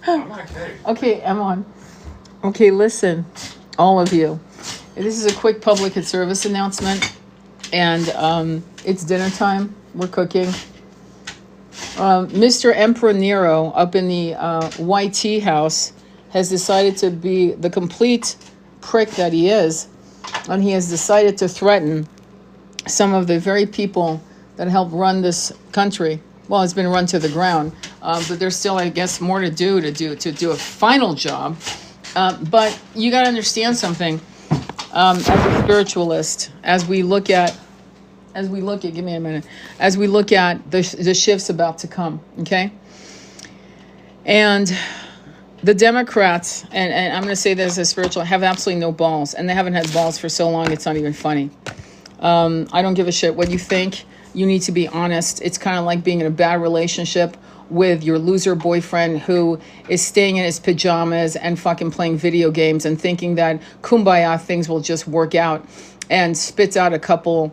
I'm not kidding. Okay, I'm on. Okay, listen, all of you. This is a quick public service announcement, and it's dinner time. We're cooking. Mr. Emperor Nero up in the YT house has decided to be the complete prick that he is, and he has decided to threaten some of the very people that help run this country. Well, it's been run to the ground, but there's still, I guess, more to do a final job. But you got to understand something. As a spiritualist, as we look at, give me a minute, as we look at the shifts about to come, okay? And the Democrats, and I'm going to say this as spiritual, have absolutely no balls, and they haven't had balls for so long, it's not even funny. I don't give a shit what you think. You need to be honest. It's kind of like being in a bad relationship with your loser boyfriend who is staying in his pajamas and fucking playing video games and thinking that kumbaya things will just work out, and spits out a couple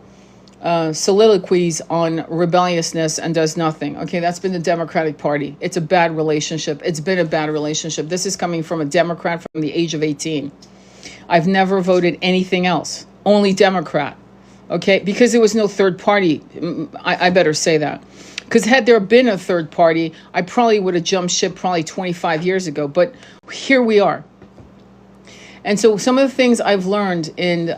soliloquies on rebelliousness and does nothing. Okay, that's been the Democratic Party. It's a bad relationship. It's been a bad relationship. This is coming from a Democrat from the age of 18. I've never voted anything else. Only Democrat. Okay, because there was no third party. I better say that. Because had there been a third party, I probably would have jumped ship probably 25 years ago. But here we are. And so some of the things I've learned in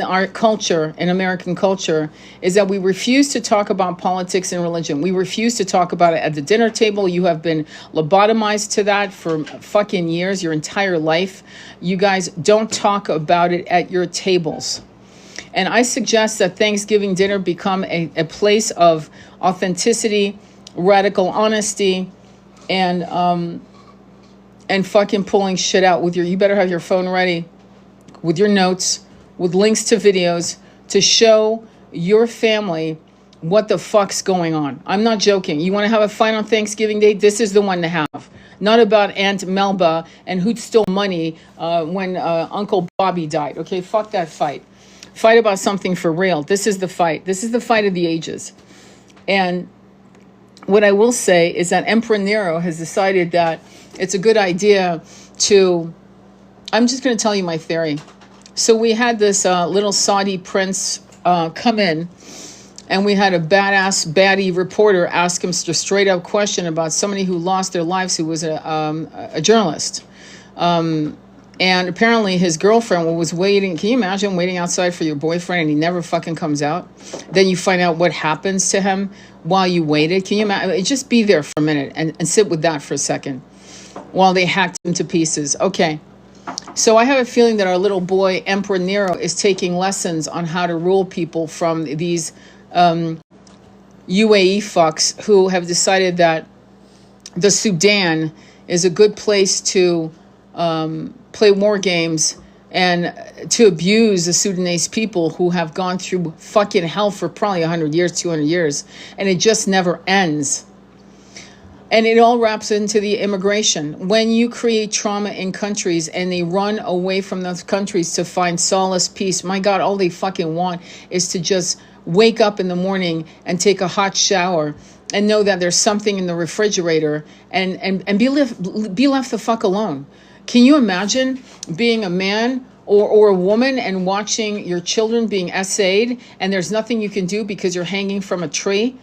our culture, in American culture, is that we refuse to talk about politics and religion. We refuse to talk about it at the dinner table. You have been lobotomized to that for fucking years, your entire life. You guys don't talk about it at your tables. And I suggest that Thanksgiving dinner become a place of authenticity, radical honesty, and fucking pulling shit out with you better have your phone ready with your notes, with links to videos to show your family what the fuck's going on. I'm not joking. You want to have a fight on Thanksgiving Day? This is the one to have. Not about Aunt Melba and who stole money when Uncle Bobby died. Okay, fuck that fight. Fight about something for real. This is the fight. This is the fight of the ages. And what I will say is that Emperor Nero has decided that it's a good idea to... I'm just going to tell you my theory. So we had this little Saudi prince come in, and we had a baddie reporter ask him a straight up question about somebody who lost their lives, who was a journalist. And apparently his girlfriend was waiting. Can you imagine waiting outside for your boyfriend and he never fucking comes out? Then you find out what happens to him while you waited. Can you imagine? Just be there for a minute and sit with that for a second while they hacked him to pieces. Okay. So I have a feeling that our little boy, Emperor Nero, is taking lessons on how to rule people from these UAE fucks who have decided that the Sudan is a good place to play war games and to abuse the Sudanese people who have gone through fucking hell for probably 100 years, 200 years, and it just never ends. And it all wraps into the immigration. When you create trauma in countries and they run away from those countries to find solace, peace, my God, all they fucking want is to just wake up in the morning and take a hot shower and know that there's something in the refrigerator and be left the fuck alone. Can you imagine being a man or a woman and watching your children being essayed and there's nothing you can do because you're hanging from a tree?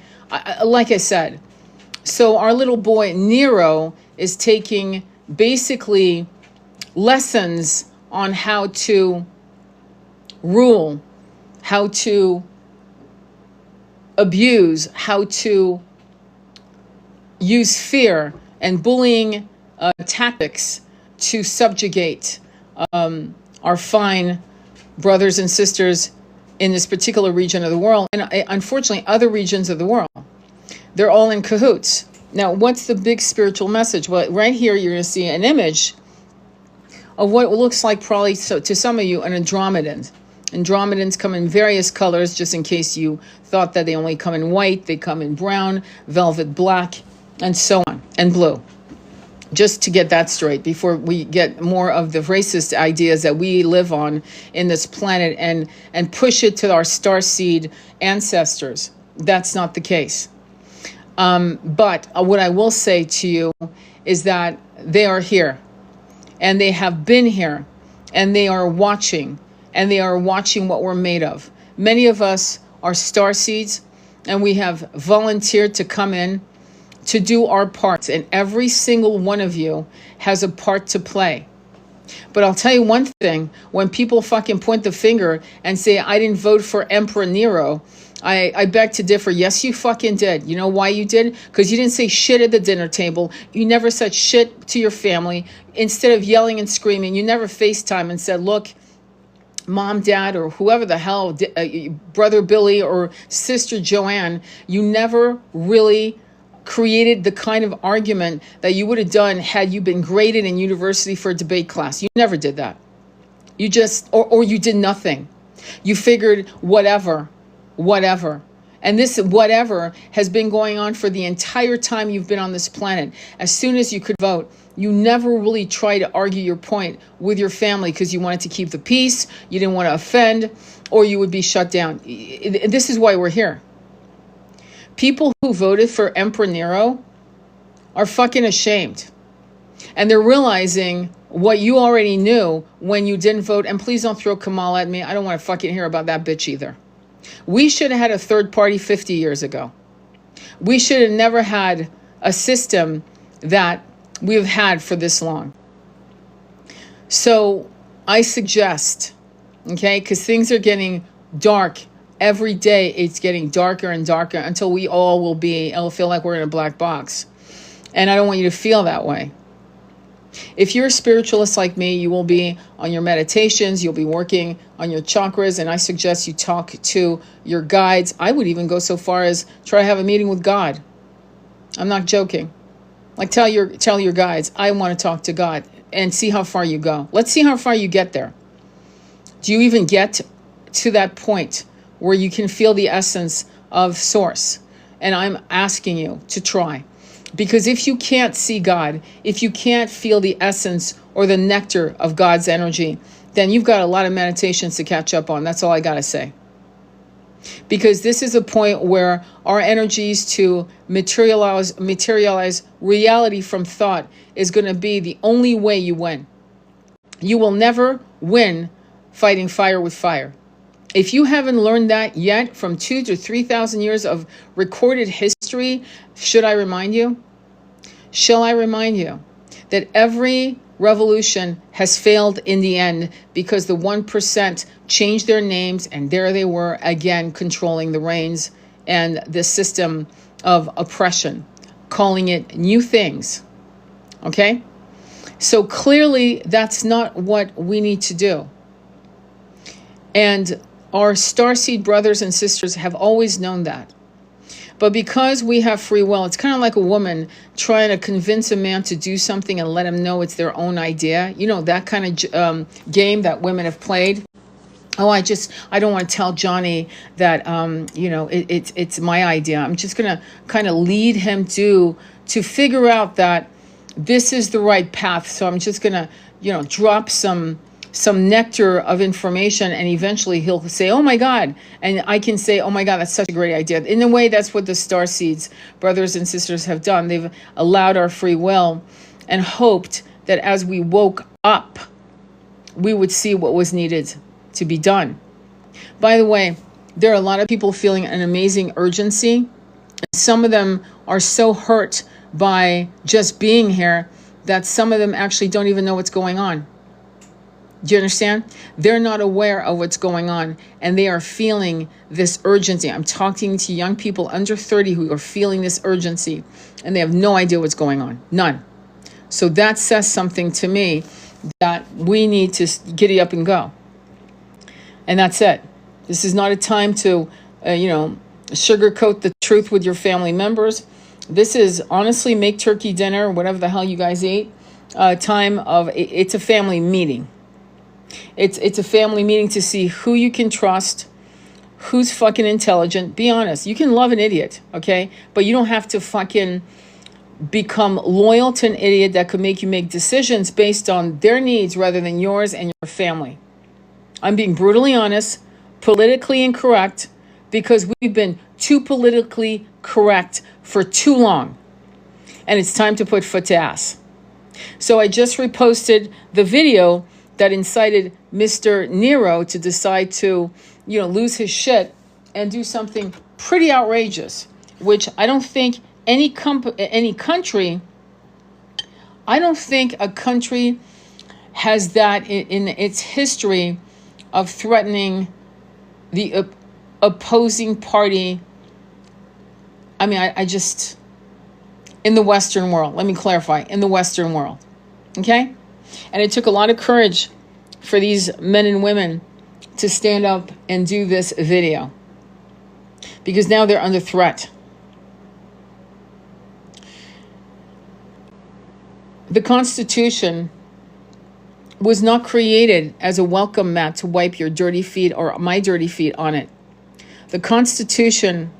Like I said, so our little boy Nero is taking basically lessons on how to rule, how to abuse, how to use fear and bullying tactics to subjugate our fine brothers and sisters in this particular region of the world, and unfortunately other regions of the world. They're all in cahoots. Now, what's the big spiritual message? Well, right here you're going to see an image of what looks like probably to some of you an Andromedan. Andromedans come in various colors, just in case you thought that they only come in white. They come in brown, velvet black, and so on, and blue. Just to get that straight before we get more of the racist ideas that we live on in this planet and push it to our starseed ancestors. That's not the case. But what I will say to you is that they are here, and they have been here, and they are watching, and they are watching what we're made of. Many of us are starseeds, and we have volunteered to come in to do our parts, and every single one of you has a part to play. But I'll tell you one thing, when people fucking point the finger and say, I didn't vote for Emperor Nero, I beg to differ. Yes, you fucking did. You know why you did? Because you didn't say shit at the dinner table. You never said shit to your family. Instead of yelling and screaming, you never FaceTime and said, look, Mom, Dad, or whoever the hell, Brother Billy or Sister Joanne, you never really created the kind of argument that you would have done had you been graded in university for a debate class. You never did that. You just, or you did nothing. You figured whatever. And this whatever has been going on for the entire time you've been on this planet. As soon as you could vote, you never really tried to argue your point with your family because you wanted to keep the peace, you didn't want to offend, or you would be shut down. This is why we're here. People who voted for Emperor Nero are fucking ashamed. And they're realizing what you already knew when you didn't vote. And please don't throw Kamala at me. I don't want to fucking hear about that bitch either. We should have had a third party 50 years ago. We should have never had a system that we've had for this long. So I suggest, okay, because things are getting dark. Every day it's getting darker and darker until we all will be, it'll feel like we're in a black box. And I don't want you to feel that way. If you're a spiritualist like me, you will be on your meditations, you'll be working on your chakras, and I suggest you talk to your guides. I would even go so far as try to have a meeting with God. I'm not joking. Like tell your guides, I want to talk to God, and see how far you go. Let's see how far you get there. Do you even get to that point where you can feel the essence of source? And I'm asking you to try. Because if you can't see God, if you can't feel the essence or the nectar of God's energy, then you've got a lot of meditations to catch up on. That's all I got to say. Because this is a point where our energies to materialize reality from thought is going to be the only way you win. You will never win fighting fire with fire. If you haven't learned that yet from 2,000 to 3,000 years of recorded history, should I remind you? Shall I remind you that every revolution has failed in the end because the 1% changed their names and there they were again controlling the reins and the system of oppression, calling it new things. Okay? So clearly that's not what we need to do. And our starseed brothers and sisters have always known that. But because we have free will, it's kind of like a woman trying to convince a man to do something and let him know it's their own idea. You know, that kind of game that women have played. Oh, I don't want to tell Johnny that, it's my idea. I'm just going to kind of lead him to figure out that this is the right path. So I'm just going to, drop some nectar of information, and eventually he'll say, oh my God. And I can say, oh my God, that's such a great idea. In a way, that's what the starseeds, brothers and sisters, have done. They've allowed our free will and hoped that as we woke up, we would see what was needed to be done. By the way, there are a lot of people feeling an amazing urgency. Some of them are so hurt by just being here that some of them actually don't even know what's going on. Do you understand? They're not aware of what's going on, and they are feeling this urgency. I'm talking to young people under 30 who are feeling this urgency, and they have no idea what's going on. None. So that says something to me that we need to giddy up and go. And that's it. This is not a time to, sugarcoat the truth with your family members. This is honestly make turkey dinner, whatever the hell you guys eat. It's a family meeting. It's a family meeting to see who you can trust, who's fucking intelligent. Be honest. You can love an idiot, okay? But you don't have to fucking become loyal to an idiot that could make you make decisions based on their needs rather than yours and your family. I'm being brutally honest, politically incorrect, because we've been too politically correct for too long. And it's time to put foot to ass. So I just reposted the video that incited Mr. Nero to decide to, lose his shit and do something pretty outrageous, which I don't think any country, I don't think a country has that in its history of threatening the opposing party. I mean, I just, in the Western world, let me clarify, in the Western world, okay? And it took a lot of courage for these men and women to stand up and do this video, because now they're under threat. The Constitution was not created as a welcome mat to wipe your dirty feet or my dirty feet on it. The Constitution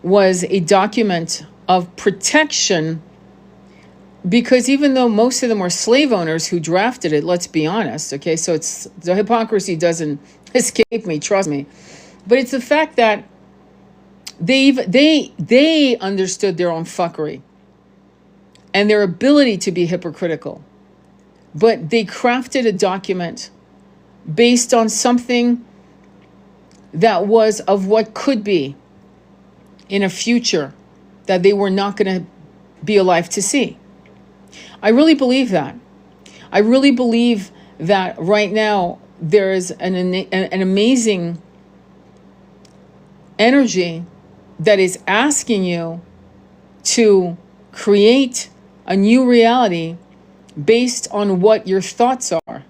was a document of protection, because even though most of them were slave owners who drafted it, let's be honest, okay? So it's, the hypocrisy doesn't escape me, trust me. But it's the fact that they understood their own fuckery and their ability to be hypocritical. But they crafted a document based on something that was of what could be in a future that they were not going to be alive to see. I really believe that. I really believe that right now there is an amazing energy that is asking you to create a new reality based on what your thoughts are.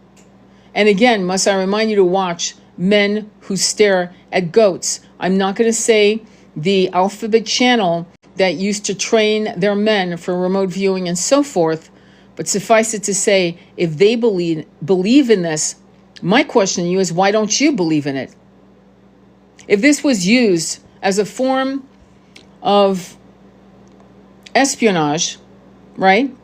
And again, must I remind you to watch Men Who Stare at Goats. I'm not going to say the Alphabet channel that used to train their men for remote viewing and so forth, but suffice it to say, if they believe in this, my question to you is, why don't you believe in it? If this was used as a form of espionage, right?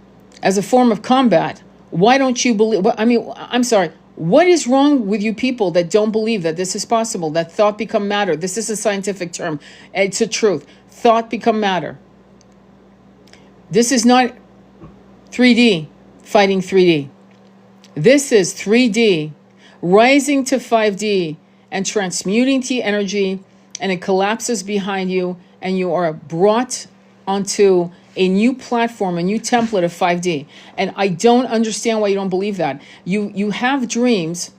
As a form of combat, why don't you believe? I mean, I'm sorry. What is wrong with you people that don't believe that this is possible, that thought become matter? This is a scientific term. It's a truth. Thought become matter. This is not 3D fighting 3D. This is 3D rising to 5D and transmuting to energy, and it collapses behind you, and you are brought onto a new platform, a new template of 5D. And I don't understand why you don't believe that. You have dreams.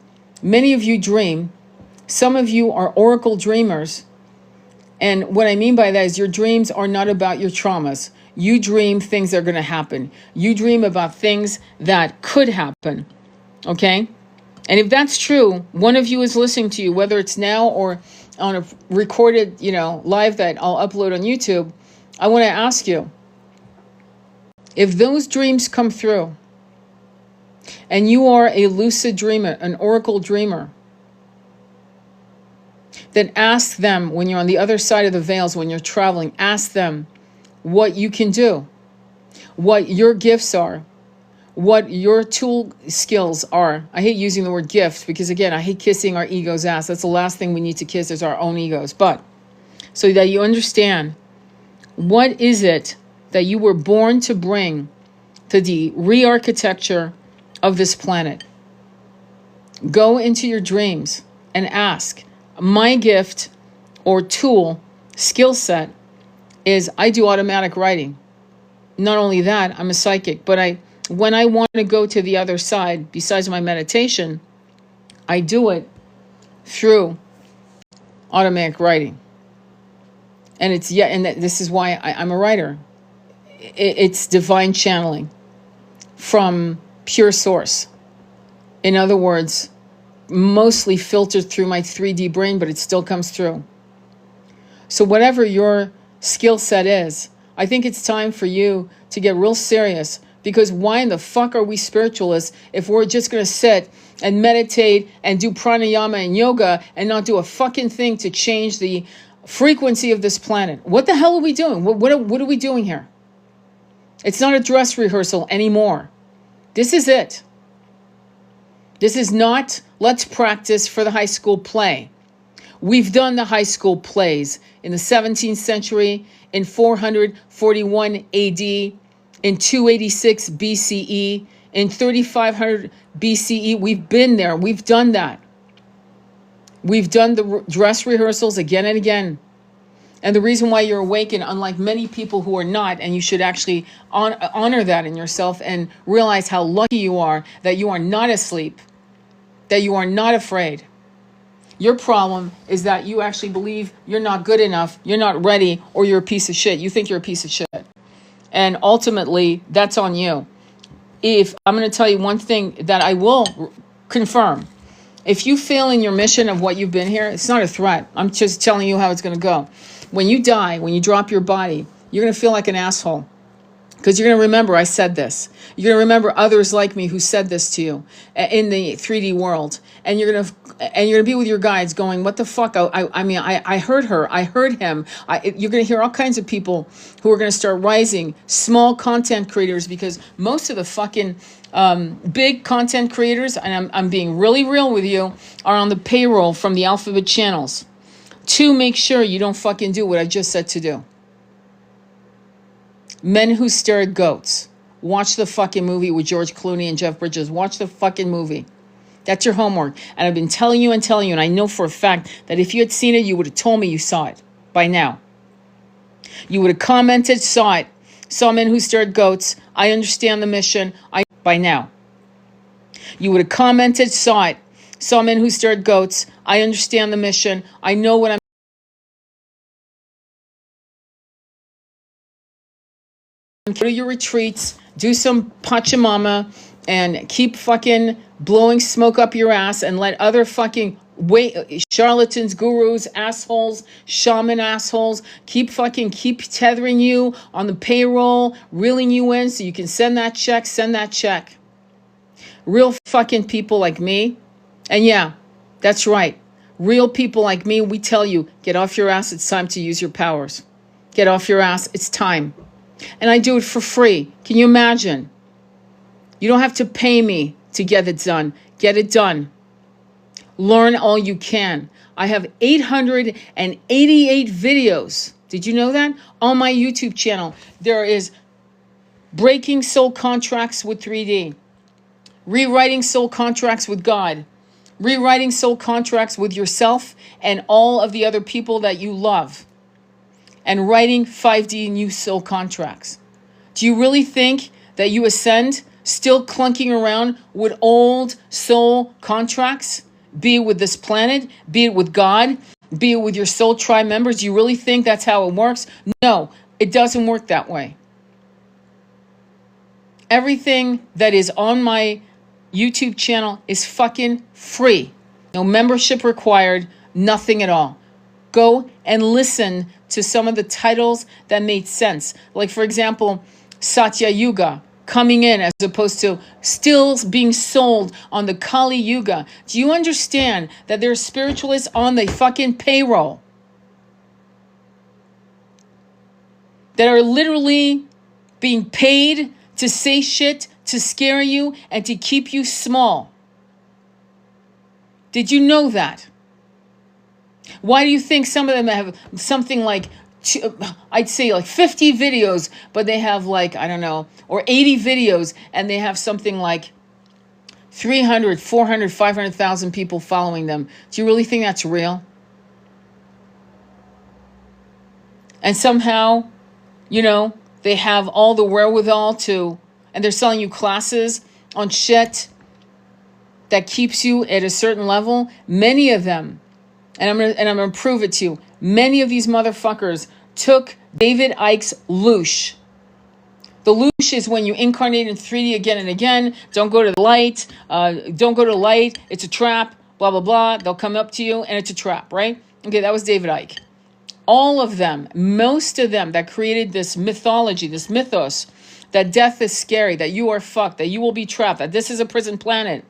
Many of you dream. Some of you are oracle dreamers. And what I mean by that is your dreams are not about your traumas. You dream things that are going to happen. You dream about things that could happen. Okay? And if that's true, one of you is listening to you, whether it's now or on a recorded, live that I'll upload on YouTube. I want to ask you, if those dreams come through and you are a lucid dreamer, an oracle dreamer, then ask them when you're on the other side of the veils, when you're traveling, ask them what you can do, what your gifts are, what your tool skills are. I hate using the word gift because, again, I hate kissing our ego's ass. That's the last thing we need to kiss is our own egos. But so that you understand, what is it that you were born to bring to the re-architecture of this planet? Go into your dreams and ask. My gift or tool, skill set, is I do automatic writing. Not only that, I'm a psychic, but when I want to go to the other side, besides my meditation, I do it through automatic writing. And this is why I'm a writer. It's divine channeling from pure source. In other words, mostly filtered through my 3D brain, but it still comes through. So whatever your skill set is, I think it's time for you to get real serious, because why in the fuck are we spiritualists if we're just going to sit and meditate and do pranayama and yoga and not do a fucking thing to change the frequency of this planet? What the hell are we doing? What are we doing here? It's not a dress rehearsal anymore. This is it. This is not let's practice for the high school play. We've done the high school plays in the 17th century, in 441 AD, in 286 BCE, in 3500 BCE. We've been there. We've done that. We've done the dress rehearsals again and again. And the reason why you're awakened, unlike many people who are not, and you should actually honor that in yourself and realize how lucky you are that you are not asleep, that you are not afraid. Your problem is that you actually believe you're not good enough, you're not ready, or you're a piece of shit. You think you're a piece of shit. And ultimately, that's on you. If I'm going to tell you one thing that I will confirm, if you fail in your mission of what you've been here, it's not a threat. I'm just telling you how it's going to go. When you die, when you drop your body, you're going to feel like an asshole. Because you're going to remember I said this. You're going to remember others like me who said this to you in the 3D world. And you're going to be with your guides going, what the fuck? I heard her. I heard him. You're going to hear all kinds of people who are going to start rising, small content creators, because most of the fucking big content creators, and I'm being really real with you, are on the payroll from the alphabet channels to make sure you don't fucking do what I just said to do. Men Who Stare at Goats. Watch the fucking movie with George Clooney and Jeff Bridges. Watch the fucking movie. That's your homework. And I've been telling you, and I know for a fact that if you had seen it, you would have told me you saw it by now. You would have commented, saw it. Saw Men Who Stare at Goats. I understand the mission. By now. You would have commented, saw it. Saw Men Who Stare at Goats. I understand the mission. I know what I'm. Go to your retreats, do some Pachamama, and keep fucking blowing smoke up your ass and let other fucking charlatans, gurus, assholes, shaman assholes keep tethering you on the payroll, reeling you in so you can send that check. Real fucking people like me, and yeah, that's right. Real people like me, we tell you, get off your ass, it's time to use your powers. Get off your ass, it's time. And I do it for free. Can you imagine? You don't have to pay me to get it done. Get it done. Learn all you can. I have 888 videos. Did you know that? On my YouTube channel. There is breaking soul contracts with 3D. Rewriting soul contracts with God. Rewriting soul contracts with yourself and all of the other people that you love. And writing 5D new soul contracts. Do you really think that you ascend still clunking around with old soul contracts? Be it with this planet, be it with God, be it with your soul tribe members. Do you really think that's how it works? No, it doesn't work that way. Everything that is on my YouTube channel is fucking free. No membership required, nothing at all. Go and listen to some of the titles that made sense. Like, for example, Satya Yuga, coming in as opposed to still being sold on the Kali Yuga. Do you understand that there are spiritualists on the fucking payroll that are literally being paid to say shit, to scare you, and to keep you small? Did you know that? Why do you think some of them have something like, I'd say like 50 videos, but they have like, I don't know, or 80 videos, and they have something like 300, 400, 500,000 people following them? Do you really think that's real? And somehow, they have all the wherewithal to, and they're selling you classes on shit that keeps you at a certain level. Many of them, and I'm gonna prove it to you. Many of these motherfuckers took David Icke's loosh. The loosh is when you incarnate in 3D again and again. Don't go to the light. Don't go to the light. It's a trap. Blah, blah, blah. They'll come up to you and it's a trap, right? Okay, that was David Icke. All of them, most of them that created this mythology, this mythos, that death is scary, that you are fucked, that you will be trapped, that this is a prison planet.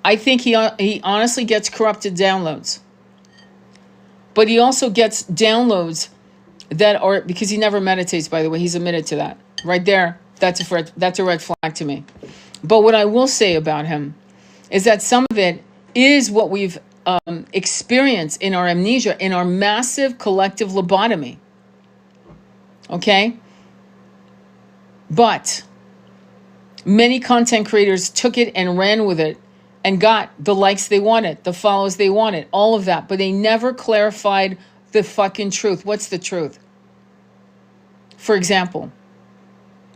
I think he honestly gets corrupted downloads. But he also gets downloads that are, because he never meditates, by the way, he's admitted to that. Right there, that's a red flag to me. But what I will say about him is that some of it is what we've experience in our amnesia, in our massive collective lobotomy. Okay? But many content creators took it and ran with it and got the likes they wanted, the follows they wanted, all of that. But they never clarified the fucking truth. What's the truth? For example,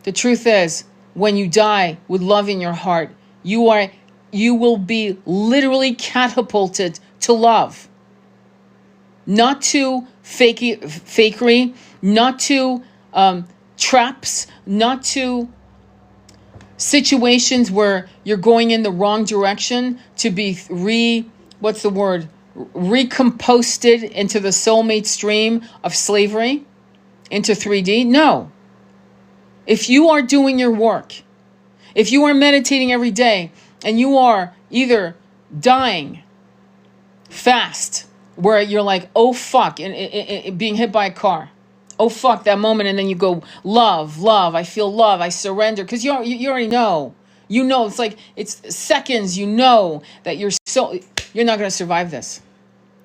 the truth is, when you die with love in your heart, you will be literally catapulted to love. Not to fakery, not to traps, not to situations where you're going in the wrong direction to be recomposted into the soulmate stream of slavery, into 3D. No. If you are doing your work, if you are meditating every day and you are either dying fast, where you're like, oh fuck, and being hit by a car, oh fuck, that moment, and then you go, love, I feel love, I surrender, because you already know. You know, it's seconds, you know that you're not going to survive this.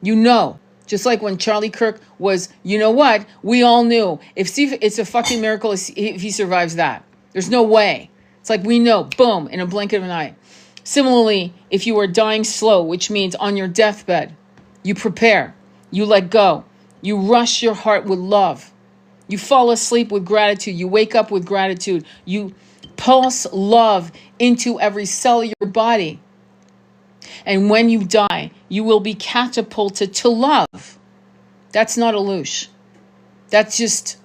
You know. Just like when Charlie Kirk was, you know what? We all knew. It's a fucking miracle if he survives that. There's no way. It's like we know, boom, in a blink of an eye. Similarly, if you are dying slow, which means on your deathbed, you prepare, you let go, you rush your heart with love, you fall asleep with gratitude, you wake up with gratitude, you pulse love into every cell of your body. And when you die, you will be catapulted to love. That's not a louche. That's just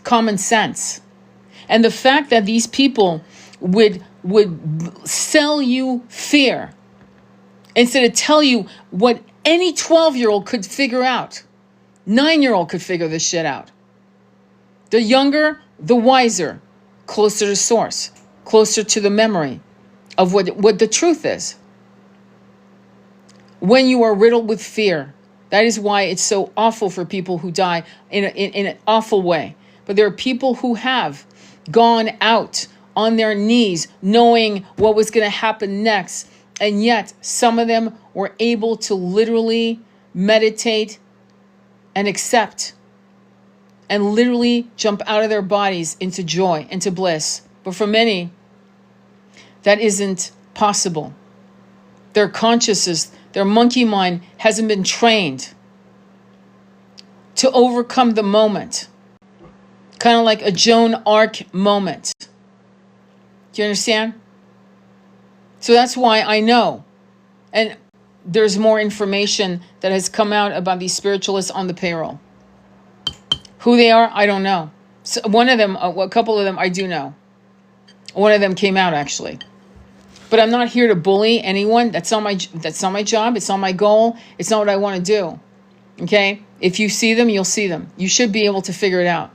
common sense. And the fact that these people would sell you fear instead of tell you what any 12-year-old could figure out. 9-year-old could figure this shit out. The younger, the wiser, closer to source, closer to the memory of what the truth is. When you are riddled with fear, that is why it's so awful for people who die in an awful way. But there are people who have gone out on their knees knowing what was going to happen next. And yet some of them were able to literally meditate and accept and literally jump out of their bodies into joy, into bliss. But for many, that isn't possible. Their consciousness, their monkey mind hasn't been trained to overcome the moment. Kind of like a Joan Arc moment. Do you understand? So that's why I know. And there's more information that has come out about these spiritualists on the payroll. Who they are, I don't know. So one of them, a couple of them, I do know. One of them came out actually. But I'm not here to bully anyone. That's not my job. It's not my goal. It's not what I want to do. Okay? If you see them, you'll see them. You should be able to figure it out.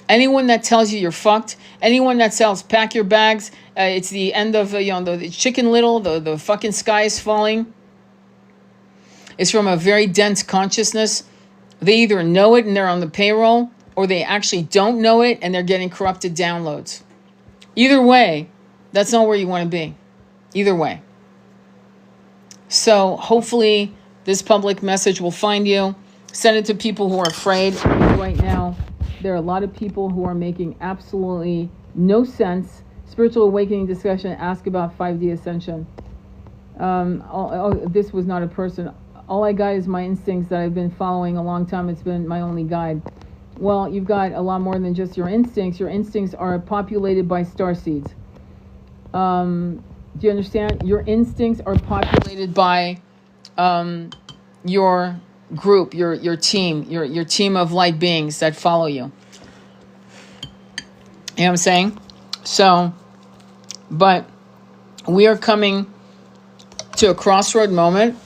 Anyone that tells you you're fucked, anyone that tells pack your bags, it's the end of the Chicken Little, the fucking sky is falling. It's from a very dense consciousness. They either know it and they're on the payroll, or they actually don't know it and they're getting corrupted downloads. Either way, that's not where you want to be. Either way. So hopefully this public message will find you. Send it to people who are afraid right now. There are a lot of people who are making absolutely no sense. Spiritual awakening discussion, ask about 5D ascension. This was not a person. All I got is my instincts that I've been following a long time. It's been my only guide. Well, you've got a lot more than just your instincts. Your instincts are populated by starseeds. Do you understand? Your instincts are populated by your group, your team, your team of light beings that follow you. You know what I'm saying? So, but we are coming to a crossroad moment,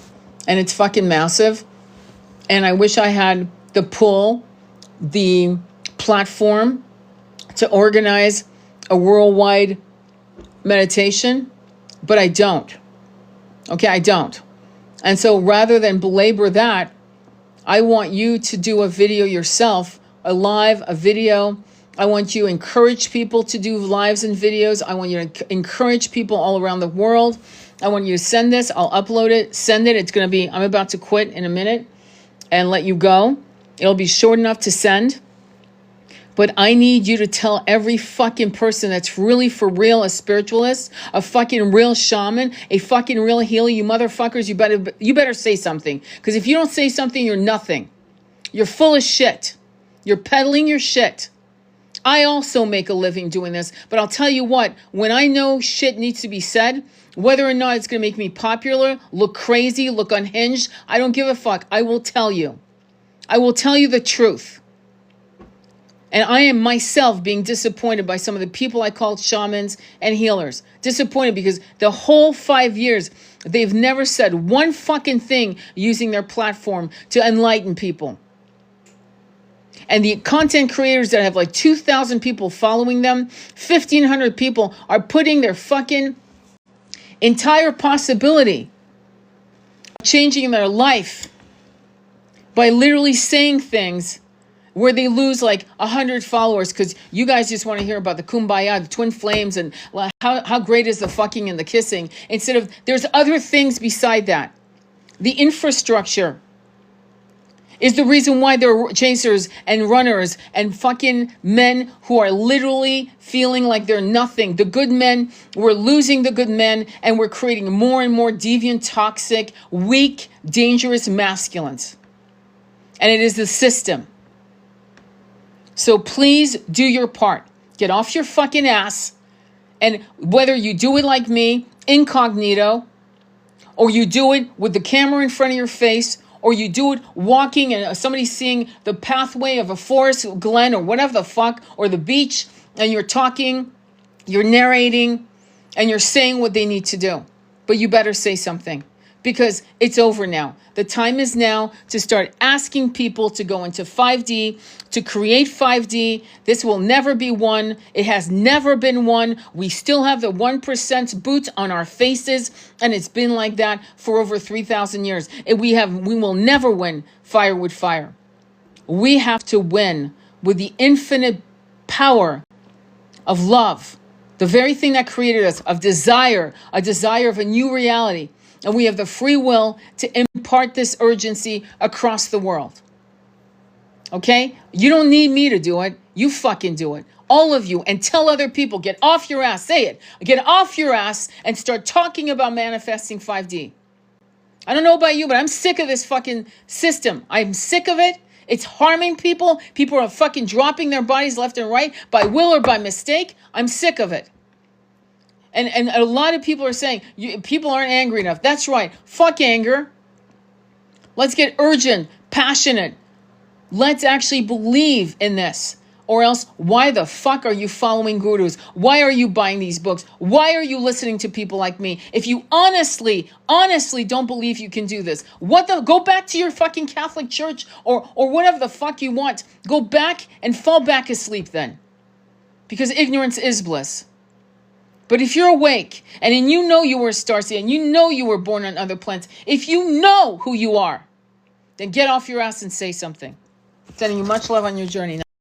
and it's fucking massive. And I wish I had the pull, the platform to organize a worldwide meditation, but I don't. Okay, I don't. And so rather than belabor that, I want you to do a video yourself, a video. I want you to encourage people to do lives and videos. I want you to encourage people all around the world. I want you to send this. I'll upload it, send it. It's going to be, I'm about to quit in a minute and let you go. It'll be short enough to send. But I need you to tell every fucking person that's really for real a spiritualist, a fucking real shaman, a fucking real healer, you motherfuckers, you better say something. Because if you don't say something, you're nothing. You're full of shit. You're peddling your shit. I also make a living doing this, but I'll tell you what, when I know shit needs to be said, whether or not it's going to make me popular, look crazy, look unhinged, I don't give a fuck. I will tell you. I will tell you the truth. And I am myself being disappointed by some of the people I call shamans and healers. Disappointed because the whole 5 years, they've never said one fucking thing using their platform to enlighten people. And the content creators that have like 2,000 people following them, 1,500 people are putting their fucking entire possibility of changing their life by literally saying things where they lose like 100 followers because you guys just want to hear about the kumbaya, the twin flames, and how great is the fucking and the kissing. Instead of, there's other things beside that. The infrastructure is the reason why there are chasers and runners and fucking men who are literally feeling like they're nothing. The good men, we're losing the good men, and we're creating more and more deviant, toxic, weak, dangerous masculines. And it is the system. So please do your part. Get off your fucking ass. And whether you do it like me, incognito, or you do it with the camera in front of your face, or you do it walking and somebody seeing the pathway of a forest, glen, or whatever the fuck, or the beach, and you're talking, you're narrating, and you're saying what they need to do. But you better say something. Because it's over now. The time is now to start asking people to go into 5D, to create 5D. This will never be one. It has never been one. We still have the 1% boot on our faces, and it's been like that for over 3,000 years. We will never win fire with fire. We have to win with the infinite power of love, the very thing that created us, of desire, a desire of a new reality. And we have the free will to impart this urgency across the world. Okay? You don't need me to do it. You fucking do it. All of you. And tell other people, get off your ass. Say it. Get off your ass and start talking about manifesting 5D. I don't know about you, but I'm sick of this fucking system. I'm sick of it. It's harming people. People are fucking dropping their bodies left and right by will or by mistake. I'm sick of it. And a lot of people are saying, people aren't angry enough. That's right. Fuck anger. Let's get urgent, passionate. Let's actually believe in this. Or else, why the fuck are you following gurus? Why are you buying these books? Why are you listening to people like me? If you honestly don't believe you can do this, go back to your fucking Catholic church or whatever the fuck you want. Go back and fall back asleep then. Because ignorance is bliss. But if you're awake, and you know you were a starseer, and you know you were born on other planets, if you know who you are, then get off your ass and say something. Sending you much love on your journey.